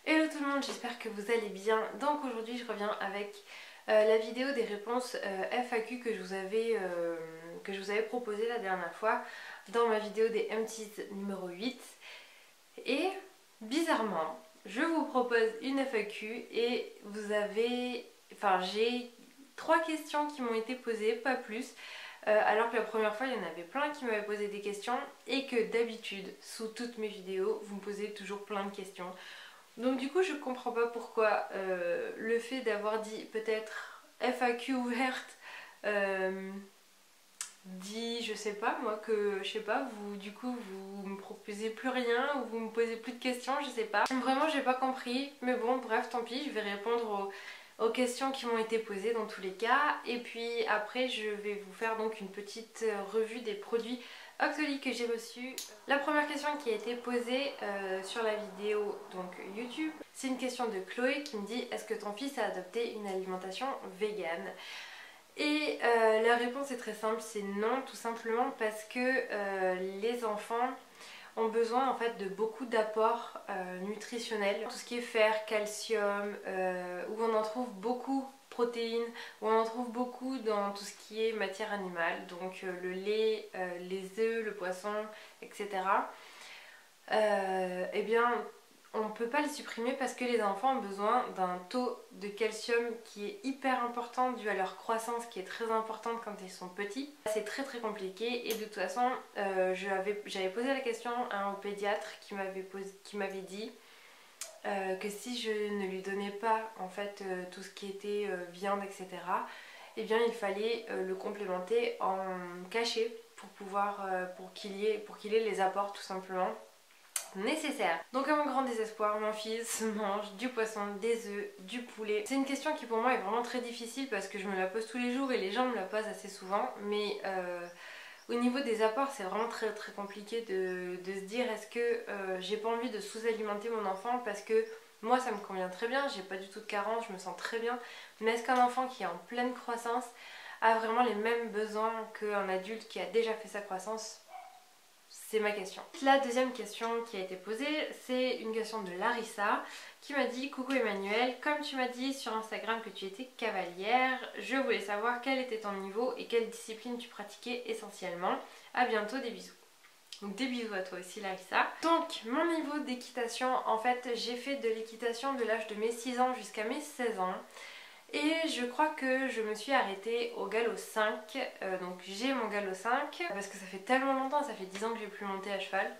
Hello tout le monde, j'espère que vous allez bien. Donc aujourd'hui je reviens avec la vidéo des réponses FAQ que je vous avais proposé la dernière fois dans ma vidéo des MTs numéro 8. Et bizarrement, je vous propose une FAQ et j'ai 3 questions qui m'ont été posées, pas plus. Alors que la première fois il y en avait plein qui m'avaient posé des questions et que d'habitude sous toutes mes vidéos vous me posez toujours plein de questions. Donc du coup je comprends pas pourquoi le fait d'avoir dit peut-être FAQ ouverte dit je sais pas moi que je sais pas vous du coup vous me proposez plus rien ou vous me posez plus de questions, je sais pas. Vraiment j'ai pas compris, mais bon bref tant pis, je vais répondre aux questions qui m'ont été posées dans tous les cas. Et puis après je vais vous faire donc une petite revue des produits Octoly que j'ai reçus. La première question qui a été posée sur la vidéo donc YouTube, c'est une question de Chloé qui me dit: est-ce que ton fils a adopté une alimentation végane? Et la réponse est très simple, c'est non, tout simplement parce que les enfants ont besoin en fait de beaucoup d'apports nutritionnels. Tout ce qui est fer, calcium, où on en trouve beaucoup, protéines, où on en trouve beaucoup dans tout ce qui est matière animale, donc le lait, les œufs, le poisson, etc. Eh bien, on ne peut pas les supprimer parce que les enfants ont besoin d'un taux de calcium qui est hyper important dû à leur croissance qui est très importante quand ils sont petits. C'est très très compliqué et de toute façon j'avais posé la question au pédiatre qui m'avait dit que si je ne lui donnais pas en fait tout ce qui était viande, etc., eh bien il fallait le complémenter en cachet pour qu'il ait les apports tout simplement nécessaire. Donc à mon grand désespoir, mon fils mange du poisson, des œufs, du poulet. C'est une question qui pour moi est vraiment très difficile parce que je me la pose tous les jours et les gens me la posent assez souvent, mais au niveau des apports c'est vraiment très très compliqué de se dire est-ce que j'ai pas envie de sous-alimenter mon enfant parce que moi ça me convient très bien, j'ai pas du tout de carence, je me sens très bien, mais est-ce qu'un enfant qui est en pleine croissance a vraiment les mêmes besoins qu'un adulte qui a déjà fait sa croissance? C'est ma question. La deuxième question qui a été posée, c'est une question de Larissa qui m'a dit: coucou Emmanuel, comme tu m'as dit sur Instagram que tu étais cavalière, je voulais savoir quel était ton niveau et quelle discipline tu pratiquais essentiellement. A bientôt, des bisous. Donc des bisous à toi aussi Larissa. Donc mon niveau d'équitation, en fait j'ai fait de l'équitation de l'âge de mes 6 ans jusqu'à mes 16 ans. Et je crois que je me suis arrêtée au galop 5, donc j'ai mon galop 5, parce que ça fait tellement longtemps, ça fait 10 ans que j'ai plus monté à cheval.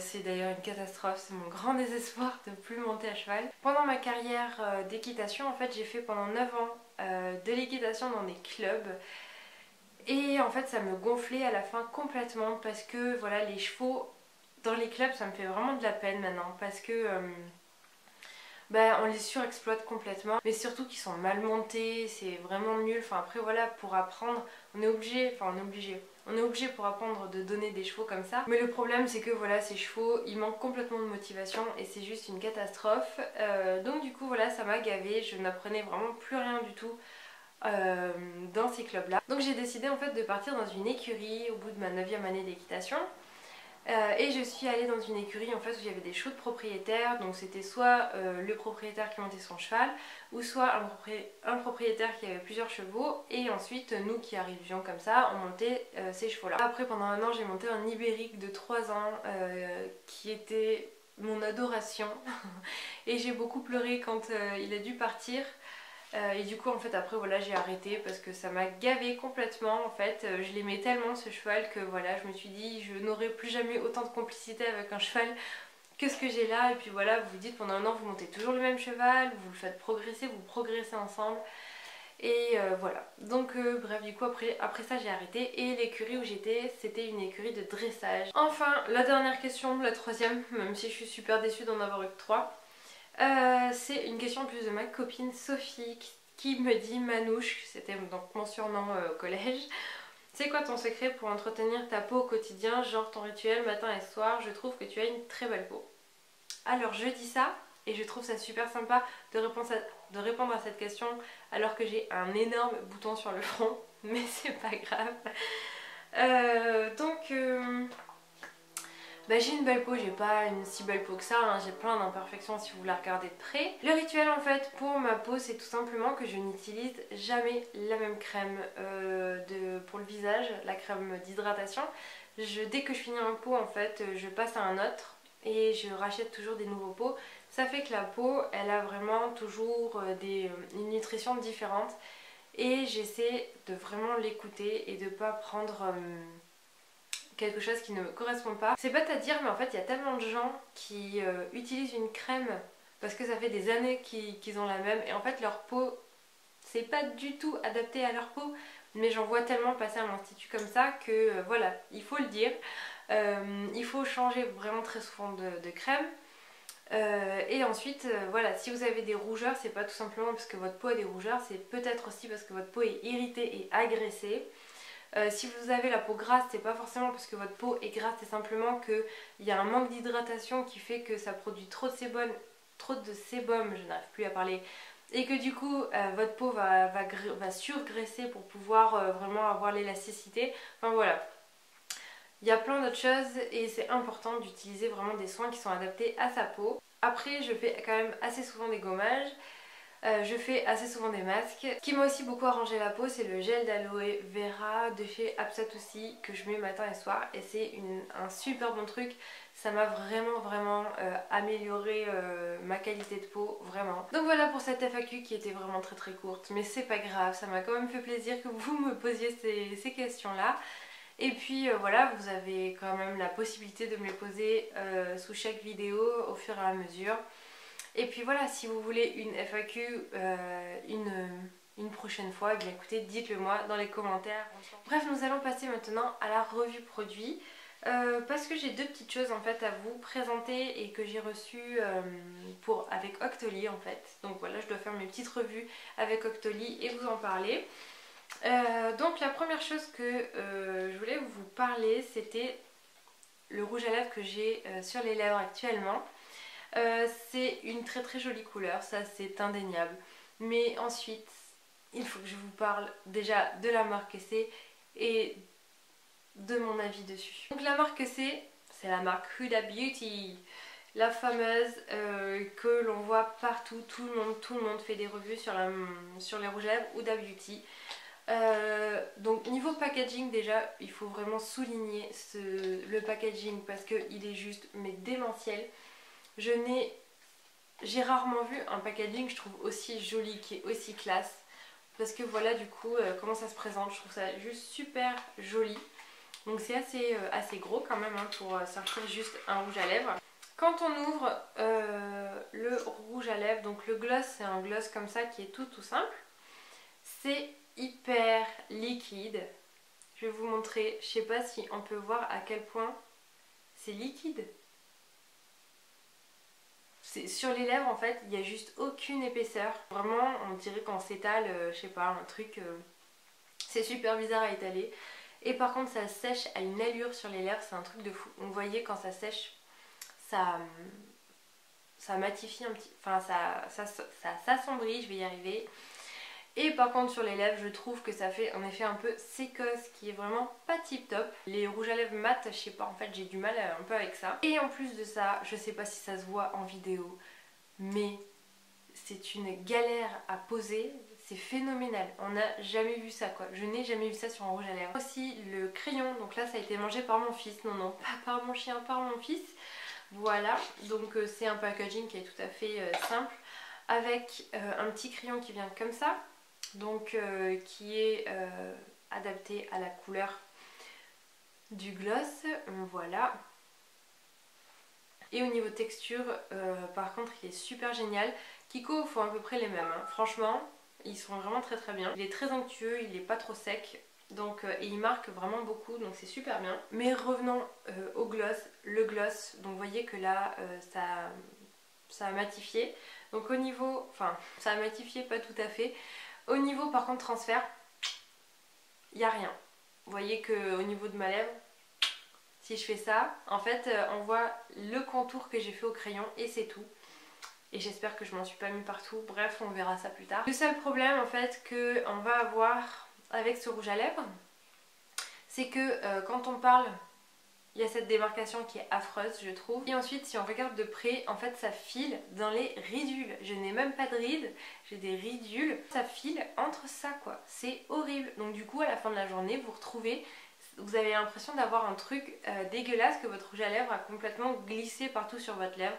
C'est d'ailleurs une catastrophe, c'est mon grand désespoir de plus monter à cheval. Pendant ma carrière d'équitation, en fait j'ai fait pendant 9 ans de l'équitation dans des clubs. Et en fait ça me gonflait à la fin complètement parce que voilà, les chevaux dans les clubs ça me fait vraiment de la peine maintenant parce que on les surexploite complètement, mais surtout qu'ils sont mal montés, c'est vraiment nul. Enfin après voilà, pour apprendre, on est obligé pour apprendre de donner des chevaux comme ça. Mais le problème c'est que voilà, ces chevaux, ils manquent complètement de motivation et c'est juste une catastrophe. Donc du coup voilà, ça m'a gavée, je n'apprenais vraiment plus rien du tout dans ces clubs là. Donc j'ai décidé en fait de partir dans une écurie au bout de ma 9e année d'équitation. Et je suis allée dans une écurie en fait où il y avait des chevaux de propriétaires, donc c'était soit le propriétaire qui montait son cheval ou soit un propriétaire qui avait plusieurs chevaux et ensuite nous qui arrivions comme ça on montait ces chevaux là. Après pendant un an j'ai monté un ibérique de 3 ans qui était mon adoration et j'ai beaucoup pleuré quand il a dû partir. Et du coup en fait après voilà j'ai arrêté parce que ça m'a gavé complètement en fait. Je l'aimais tellement ce cheval que voilà je me suis dit je n'aurai plus jamais autant de complicité avec un cheval que ce que j'ai là. Et puis voilà, vous vous dites pendant un an vous montez toujours le même cheval, vous le faites progresser, vous progressez ensemble. Et voilà, donc bref du coup après ça j'ai arrêté et l'écurie où j'étais c'était une écurie de dressage. Enfin la dernière question, la troisième, même si je suis super déçue d'en avoir eu que 3. C'est une question en plus de ma copine Sophie qui me dit: Manouche, c'était donc mon surnom au collège, c'est quoi ton secret pour entretenir ta peau au quotidien, genre ton rituel matin et soir? Je trouve que tu as une très belle peau. Alors je dis ça et je trouve ça super sympa de répondre à cette question alors que j'ai un énorme bouton sur le front, mais c'est pas grave. Bah, j'ai une belle peau, j'ai pas une si belle peau que ça, hein. J'ai plein d'imperfections si vous la regardez de près. Le rituel en fait pour ma peau, c'est tout simplement que je n'utilise jamais la même crème pour le visage, la crème d'hydratation. Dès que je finis un pot en fait, je passe à un autre et je rachète toujours des nouveaux pots. Ça fait que la peau, elle a vraiment toujours une nutrition différente et j'essaie de vraiment l'écouter et de pas prendre quelque chose qui ne me correspond pas. C'est bête à dire mais en fait il y a tellement de gens qui utilisent une crème parce que ça fait des années qu'ils ont la même et en fait leur peau c'est pas du tout adapté à leur peau, mais j'en vois tellement passer à l'institut comme ça que voilà, il faut le dire. Il faut changer vraiment très souvent de crème. Et ensuite, voilà, si vous avez des rougeurs, c'est pas tout simplement parce que votre peau a des rougeurs, c'est peut-être aussi parce que votre peau est irritée et agressée. Si vous avez la peau grasse, c'est pas forcément parce que votre peau est grasse, c'est simplement qu'il y a un manque d'hydratation qui fait que ça produit trop de sébum, je n'arrive plus à parler, et que du coup votre peau va surgraisser pour pouvoir vraiment avoir l'élasticité. Enfin voilà. Il y a plein d'autres choses et c'est important d'utiliser vraiment des soins qui sont adaptés à sa peau. Après, je fais quand même assez souvent des gommages. Je fais assez souvent des masques. Ce qui m'a aussi beaucoup arrangé la peau, c'est le gel d'aloe vera de chez Absatoussi que je mets matin et soir. Et c'est un super bon truc. Ça m'a vraiment amélioré ma qualité de peau, vraiment. Donc voilà pour cette FAQ qui était vraiment très courte. Mais c'est pas grave, ça m'a quand même fait plaisir que vous me posiez ces questions-là. Et puis voilà, vous avez quand même la possibilité de me les poser sous chaque vidéo au fur et à mesure. Et puis voilà, si vous voulez une FAQ une prochaine fois, eh bien écoutez, dites-le moi dans les commentaires. Bref, nous allons passer maintenant à la revue produit. Parce que j'ai deux petites choses en fait à vous présenter et que j'ai reçues avec Octoly en fait. Donc voilà, je dois faire mes petites revues avec Octoly et vous en parler. Donc la première chose que je voulais vous parler, c'était le rouge à lèvres que j'ai sur les lèvres actuellement. C'est une très jolie couleur, ça c'est indéniable. Mais ensuite, il faut que je vous parle déjà de la marque que c'est et de mon avis dessus. Donc la marque que c'est la marque Huda Beauty. La fameuse que l'on voit partout, tout le monde fait des revues sur les rouges à lèvres Huda Beauty. Donc niveau packaging déjà il faut vraiment souligner le packaging parce qu'il est juste mais démentiel. J'ai rarement vu un packaging je trouve aussi joli, qui est aussi classe, parce que voilà du coup comment ça se présente, je trouve ça juste super joli. Donc c'est assez gros quand même hein, pour sortir juste un rouge à lèvres. Quand on ouvre le rouge à lèvres, donc le gloss, c'est un gloss comme ça qui est tout simple. C'est hyper liquide. Je vais vous montrer, je sais pas si on peut voir à quel point c'est liquide. Sur les lèvres en fait, il n'y a juste aucune épaisseur. Vraiment, on dirait qu'on s'étale, je sais pas, un truc... c'est super bizarre à étaler. Et par contre, ça sèche à une allure sur les lèvres, c'est un truc de fou. Vous voyez, quand ça sèche, ça matifie un petit... Enfin, ça s'assombrit, je vais y arriver. Et par contre sur les lèvres je trouve que ça fait un effet un peu sécosse qui est vraiment pas tip top. Les rouges à lèvres mat, je sais pas, en fait j'ai du mal un peu avec ça. Et en plus de ça, je sais pas si ça se voit en vidéo, mais c'est une galère à poser, c'est phénoménal. On n'a jamais vu ça quoi, je n'ai jamais vu ça sur un rouge à lèvres. Aussi le crayon, donc là ça a été mangé par mon fils, non pas par mon chien, par mon fils. Voilà, donc c'est un packaging qui est tout à fait simple, avec un petit crayon qui vient comme ça. Donc qui est adapté à la couleur du gloss, voilà. Et au niveau texture, par contre il est super génial. Kiko font à peu près les mêmes, hein. Franchement ils sont vraiment très bien. Il est très onctueux, il est pas trop sec, donc, et il marque vraiment beaucoup, donc c'est super bien. Mais revenons au gloss, le gloss, donc vous voyez que là ça a matifié. Donc au niveau, enfin ça a matifié pas tout à fait. Au niveau par contre transfert, il n'y a rien. Vous voyez qu'au niveau de ma lèvre, si je fais ça, en fait on voit le contour que j'ai fait au crayon et c'est tout. Et j'espère que je m'en suis pas mis partout, bref on verra ça plus tard. Le seul problème en fait qu'on va avoir avec ce rouge à lèvres, c'est que quand on parle Il y a cette démarcation qui est affreuse, je trouve. Et ensuite, si on regarde de près, en fait ça file dans les ridules. Je n'ai même pas de rides, j'ai des ridules. Ça file entre ça quoi, c'est horrible. Donc du coup à la fin de la journée, vous avez l'impression d'avoir un truc dégueulasse, que votre rouge à lèvres a complètement glissé partout sur votre lèvre.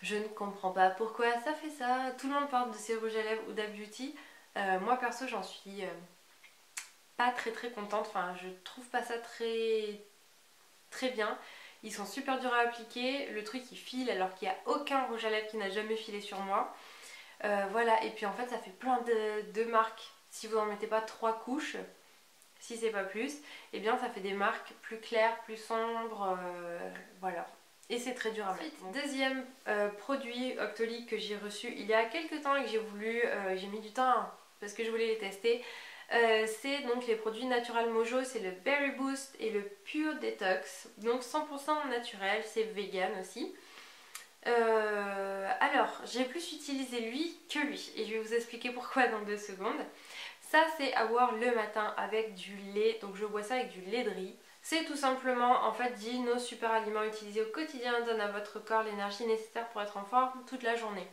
Je ne comprends pas pourquoi ça fait ça. Tout le monde parle de ces rouges à lèvres Huda Beauty. Moi perso j'en suis pas très contente, enfin je trouve pas ça très bien. Ils sont super durs à appliquer, le truc il file alors qu'il n'y a aucun rouge à lèvres qui n'a jamais filé sur moi. Voilà, et puis en fait ça fait plein de marques. Si vous n'en mettez pas 3 couches, si c'est pas plus, et bien ça fait des marques plus claires, plus sombres, voilà. Et c'est très dur à mettre. Deuxième produit Octoly que j'ai reçu il y a quelques temps et que j'ai mis du temps parce que je voulais les tester. C'est donc les produits Natural Mojo, c'est le Berry Boost et le Pure Detox, donc 100% naturel, c'est vegan aussi. Alors, j'ai plus utilisé lui que lui et je vais vous expliquer pourquoi dans 2 secondes. Ça c'est à boire le matin avec du lait, donc je bois ça avec du lait de riz. C'est tout simplement en fait dit nos super aliments utilisés au quotidien donnent à votre corps l'énergie nécessaire pour être en forme toute la journée.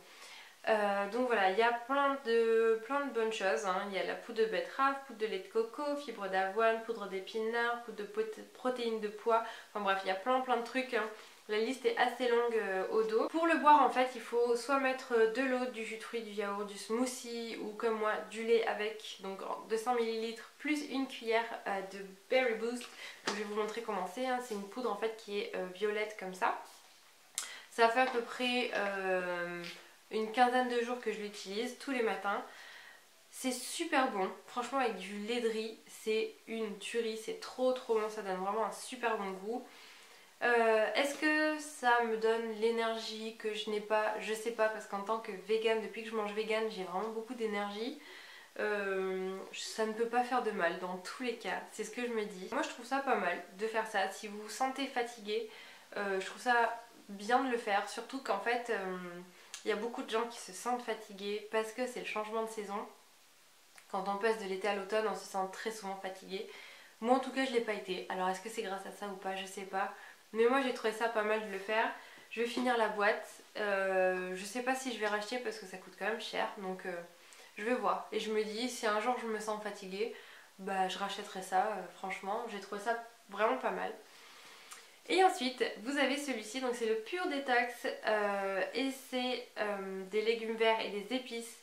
Donc voilà, il y a plein de bonnes choses, hein. Il y a la poudre de betterave, poudre de lait de coco, fibre d'avoine, poudre d'épinards, poudre de protéines de pois, enfin bref, il y a plein de trucs, hein. La liste est assez longue au dos. Pour le boire en fait il faut soit mettre de l'eau, du jus de fruits, du yaourt, du smoothie ou comme moi du lait avec donc 200 ml plus une cuillère de Berry Boost. Donc je vais vous montrer comment c'est, hein. C'est une poudre en fait qui est violette comme ça. Ça fait à peu près une quinzaine de jours que je l'utilise tous les matins. C'est super bon, franchement avec du lait de riz c'est une tuerie, c'est trop bon, ça donne vraiment un super bon goût. Est-ce que ça me donne l'énergie que je n'ai pas? Je sais pas, parce qu'en tant que vegan, depuis que je mange vegan, j'ai vraiment beaucoup d'énergie. Ça ne peut pas faire de mal dans tous les cas, c'est ce que je me dis. Moi je trouve ça pas mal de faire ça. Si vous vous sentez fatigué, je trouve ça bien de le faire, surtout qu'en fait il y a beaucoup de gens qui se sentent fatigués parce que c'est le changement de saison. Quand on passe de l'été à l'automne, on se sent très souvent fatigué. Moi en tout cas je l'ai pas été, alors est-ce que c'est grâce à ça ou pas, je sais pas. Mais moi j'ai trouvé ça pas mal de le faire. Je vais finir la boîte. Je sais pas si je vais racheter parce que ça coûte quand même cher. Donc je vais voir. Et je me dis si un jour je me sens fatiguée, bah je rachèterai ça. Franchement j'ai trouvé ça vraiment pas mal. Et ensuite vous avez celui-ci. Donc c'est le Pure Detox. Et c'est des légumes verts et des épices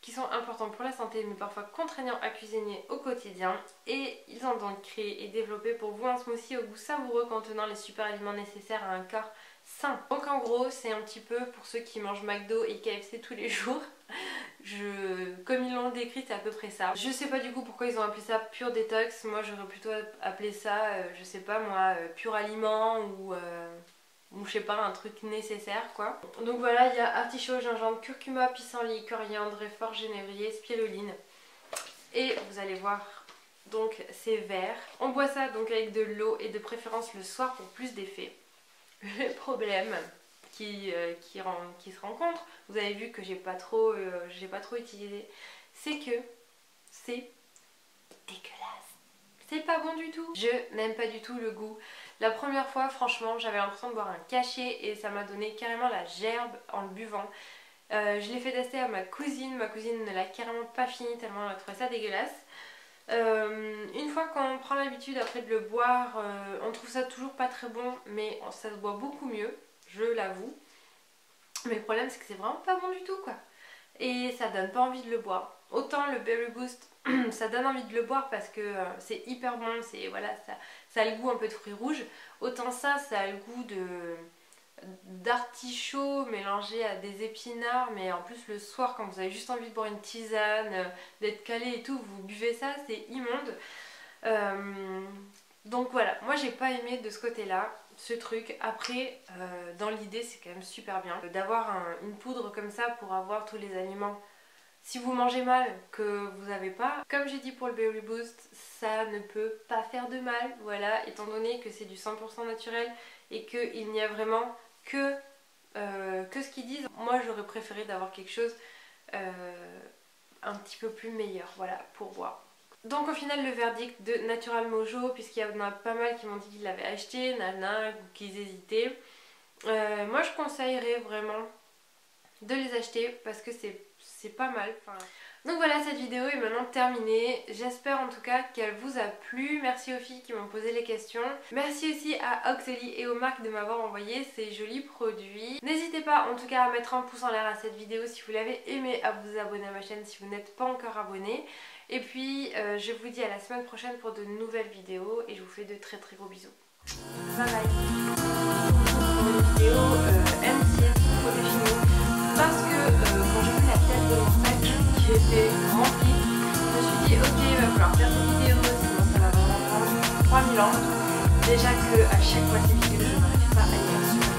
qui sont importants pour la santé mais parfois contraignants à cuisiner au quotidien, et ils ont donc créé et développé pour vous un smoothie au goût savoureux contenant les super aliments nécessaires à un corps sain. Donc en gros c'est un petit peu pour ceux qui mangent McDo et KFC tous les jours. Comme ils l'ont décrit c'est à peu près ça. Je sais pas du coup pourquoi ils ont appelé ça Pure Detox, moi j'aurais plutôt appelé ça je sais pas moi Pure Aliment ou je sais pas, un truc nécessaire quoi. Donc voilà, il y a artichaut, gingembre, curcuma, pissenlit, coriandre, fort génévrier, spiruline. Et vous allez voir, donc c'est vert. On boit ça donc avec de l'eau et de préférence le soir pour plus d'effet. Le problème qui se rencontre, vous avez vu que j'ai pas trop utilisé, c'est que c'est dégueulasse. C'est pas bon du tout. Je n'aime pas du tout le goût. La première fois, franchement, j'avais l'impression de boire un cachet et ça m'a donné carrément la gerbe en le buvant. Je l'ai fait tester à ma cousine ne l'a carrément pas fini tellement elle a trouvé ça dégueulasse. Une fois qu'on prend l'habitude après de le boire, on trouve ça toujours pas très bon, mais ça se boit beaucoup mieux, je l'avoue. Mais le problème c'est que c'est vraiment pas bon du tout quoi. Et ça donne pas envie de le boire. Autant le Berry Boost, ça donne envie de le boire parce que c'est hyper bon, voilà, ça a le goût un peu de fruits rouges. Autant ça a le goût d'artichaut mélangé à des épinards, mais en plus le soir quand vous avez juste envie de boire une tisane, d'être calé et tout, vous buvez ça, c'est immonde. Donc voilà, moi j'ai pas aimé de ce côté là ce truc. Après dans l'idée c'est quand même super bien d'avoir une poudre comme ça pour avoir tous les aliments. Si vous mangez mal, que vous n'avez pas, comme j'ai dit pour le Berry Boost, ça ne peut pas faire de mal, voilà, étant donné que c'est du 100% naturel et qu'il n'y a vraiment que ce qu'ils disent. Moi j'aurais préféré d'avoir quelque chose un petit peu plus meilleur, voilà, pour boire. Donc au final le verdict de Natural Mojo, puisqu'il y en a pas mal qui m'ont dit qu'ils l'avaient acheté, nana, ou qu'ils hésitaient. Moi je conseillerais vraiment de les acheter parce que c'est pas mal. Donc voilà, cette vidéo est maintenant terminée. J'espère en tout cas qu'elle vous a plu. Merci aux filles qui m'ont posé les questions. Merci aussi à Oxely et aux marques de m'avoir envoyé ces jolis produits. N'hésitez pas en tout cas à mettre un pouce en l'air à cette vidéo si vous l'avez aimé, à vous abonner à ma chaîne si vous n'êtes pas encore abonné. Et puis je vous dis à la semaine prochaine pour de nouvelles vidéos et je vous fais de très très gros bisous. Bye bye. Pour une vidéo M6 côté chino parce que quand j'ai vu la tête de mon sac qui était remplie, je me suis dit ok, il va falloir faire cette vidéo sinon ça va vraiment prendre 3000 ans. Déjà que à chaque fois ces vidéos je n'arrive pas à y faire.